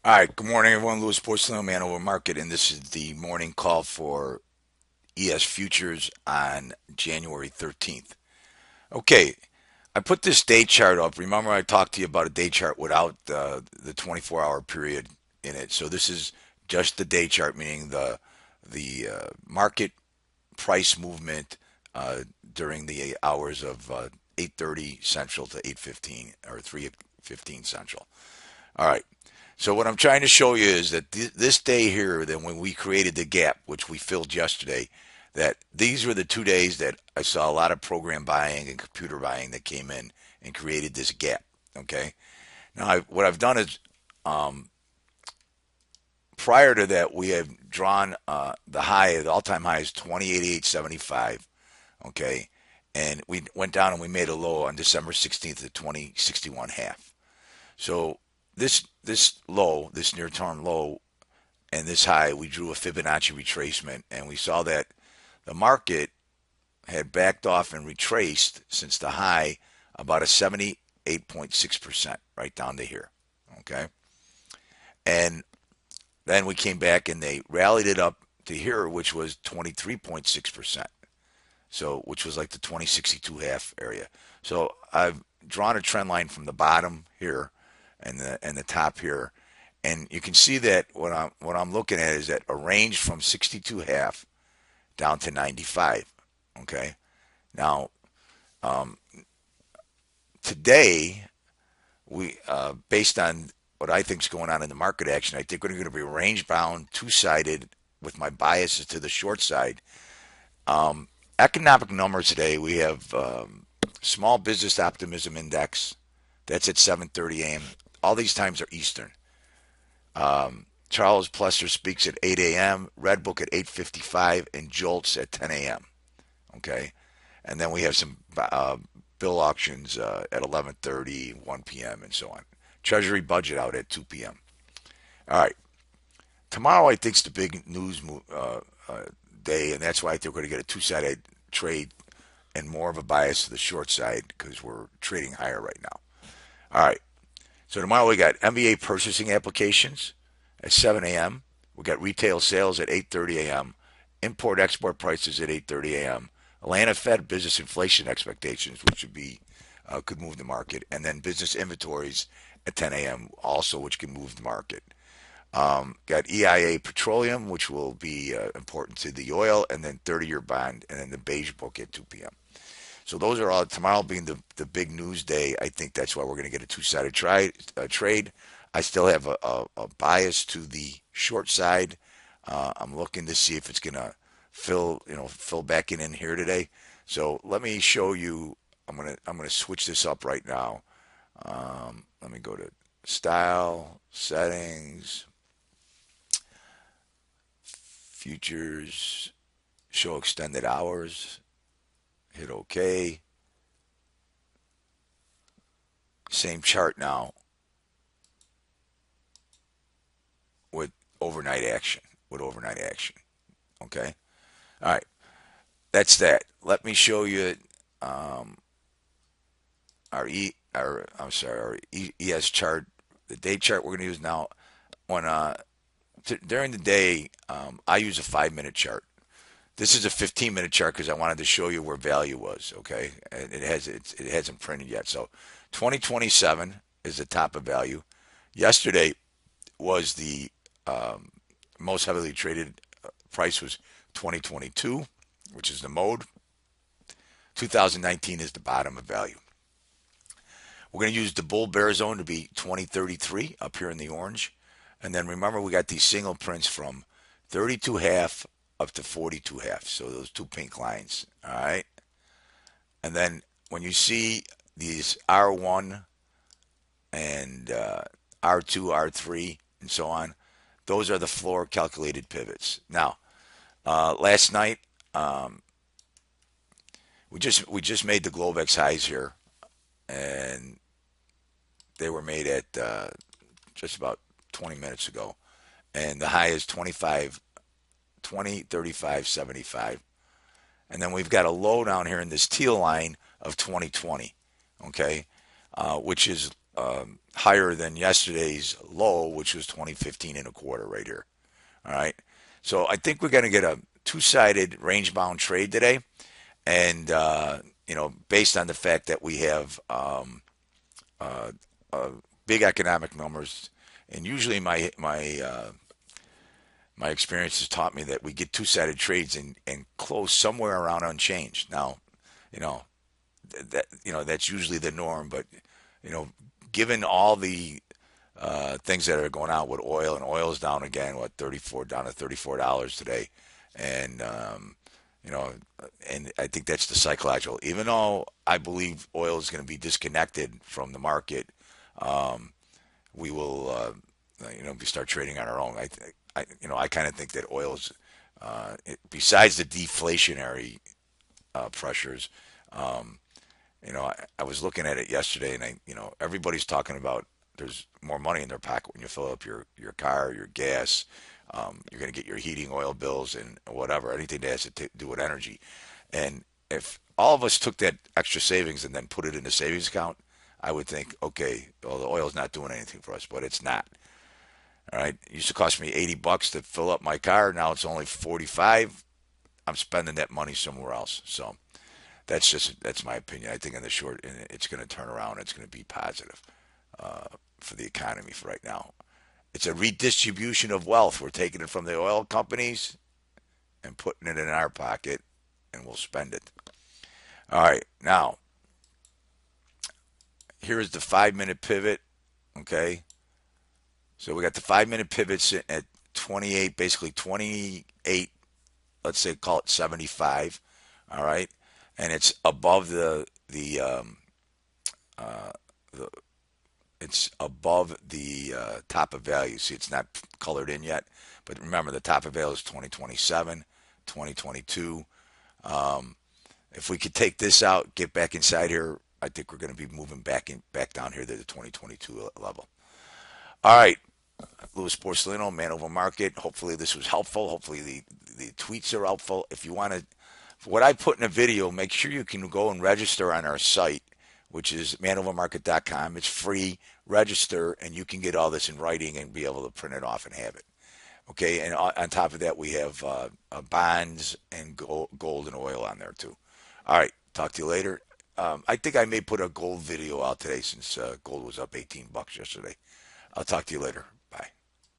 All right, good morning, everyone. Louis Porcelain, Man Over Market, and this is the morning call for ES Futures on January 13th. Okay, I put this day chart up. Remember, I talked to you about a day chart without the 24-hour period in it. So this is just the day chart, meaning the market price movement during the hours of 8:30 Central to 8:15 or 3:15 Central. All right. So what I'm trying to show you is that this day here, then when we created the gap, which we filled yesterday, that these were the 2 days that I saw a lot of program buying and computer buying that came in and created this gap. Okay. Now what I've done is prior to that we have drawn the all-time high is 2088.75. Okay. And we went down and we made a low on December 16th at 2061 half. So this low, this near term low, and this high, we drew a Fibonacci retracement, and we saw that the market had backed off and retraced since the high about a 78.6% right down to here. Okay, and then we came back and they rallied it up to here, which was 23.6%. So, which was like the 2062 half area. So I've drawn a trend line from the bottom here and the top here, and you can see that what I'm looking at is that a range from 62 half down to 95. Okay, now today we based on what I think is going on in the market action, I think we're going to be range bound, two sided, with my biases to the short side. Economic numbers today, we have small business optimism index. That's at 7:30 a.m. All these times are Eastern. Charles Plesser speaks at 8 a.m., Red Book at 8:55, and Jolts at 10 a.m. Okay, and then we have some bill auctions at 11:30, 1 p.m., and so on. Treasury budget out at 2 p.m. All right, tomorrow I think is the big news day, and that's why I think we're going to get a two-sided trade and more of a bias to the short side because we're trading higher right now. All right, so tomorrow we got MBA purchasing applications at 7 a.m. We got retail sales at 8:30 a.m. Import export prices at 8:30 a.m. Atlanta Fed business inflation expectations, which would be could move the market, and then business inventories at 10 a.m. also, which can move the market. Got EIA petroleum, which will be important to the oil, and then 30-year bond, and then the beige book at 2 p.m. So those are all tomorrow being the big news day. I think that's why we're going to get a two-sided trade. I still have a bias to the short side. I'm looking to see if it's going to fill back in here today. So let me show you. I'm gonna switch this up right now. Let me go to style settings, futures, show extended hours. Hit OK. Same chart now with overnight action. With overnight action. Okay. All right. That's that. Let me show you um, our ES chart, the day chart we're going to use now. When during the day, I use a 5 minute chart. This is a 15-minute chart because I wanted to show you where value was. Okay, and it hasn't printed yet. So 2027 is the top of value. Yesterday was the most heavily traded price was 2022, which is the mode. 2019 is the bottom of value. We're going to use the bull bear zone to be 2033 up here in the orange. And then remember, we got these single prints from 32 half up to 42 half. So those two pink lines. All right. And then when you see these R1 and R2, R3, and so on, those are the floor calculated pivots. Now, last night, we just made the Globex highs here, and they were made at just about 20 minutes ago, and the high is 25, 20, 35, 75, and then we've got a low down here in this teal line of 2020, okay, which is higher than yesterday's low, which was 2015 and a quarter right here. All right. So I think we're going to get a two-sided range-bound trade today, and based on the fact that we have big economic numbers, and usually my experience has taught me that we get two-sided trades and close somewhere around unchanged. Now, you know that's usually the norm, but you know, given all the things that are going on with oil, and oil is down again, what 34 down to $34 today, and you know, and I think that's the psychological. Even though I believe oil is going to be disconnected from the market, we will, we start trading on our own. I kind of think that oil's, besides the deflationary pressures, um, I was looking at it yesterday, and everybody's talking about there's more money in their pocket when you fill up your car, your gas. You're going to get your heating oil bills and whatever, anything that has to do with energy. And if all of us took that extra savings and then put it in a savings account, I would think, okay, well, the oil's not doing anything for us, but it's not. All right, it used to cost me $80 to fill up my car. Now it's only 45. I'm spending that money somewhere else. So that's my opinion. I think in the short, it's going to turn around. It's going to be positive for the economy for right now. It's a redistribution of wealth. We're taking it from the oil companies and putting it in our pocket, and we'll spend it. All right, now here is the 5 minute pivot. Okay, so we got the 5 minute pivot sitting at 28, basically 28. Let's say call it 75. All right, and it's above the it's above the top of value. See, it's not colored in yet, but remember the top of value is 2027, 2022. Um, if we could take this out, get back inside here, I think we're going to be moving back down here to the 2022 level. All right, Louis Porcelino, Man Over Market. Hopefully this was helpful. Hopefully the tweets are helpful. If you want to, what I put in a video, make sure you can go and register on our site, which is manovermarket.com. It's free. Register, and you can get all this in writing and be able to print it off and have it. Okay, and on top of that, we have bonds and gold and oil on there too. All right, talk to you later. I think I may put a gold video out today since gold was up $18 yesterday. I'll talk to you later.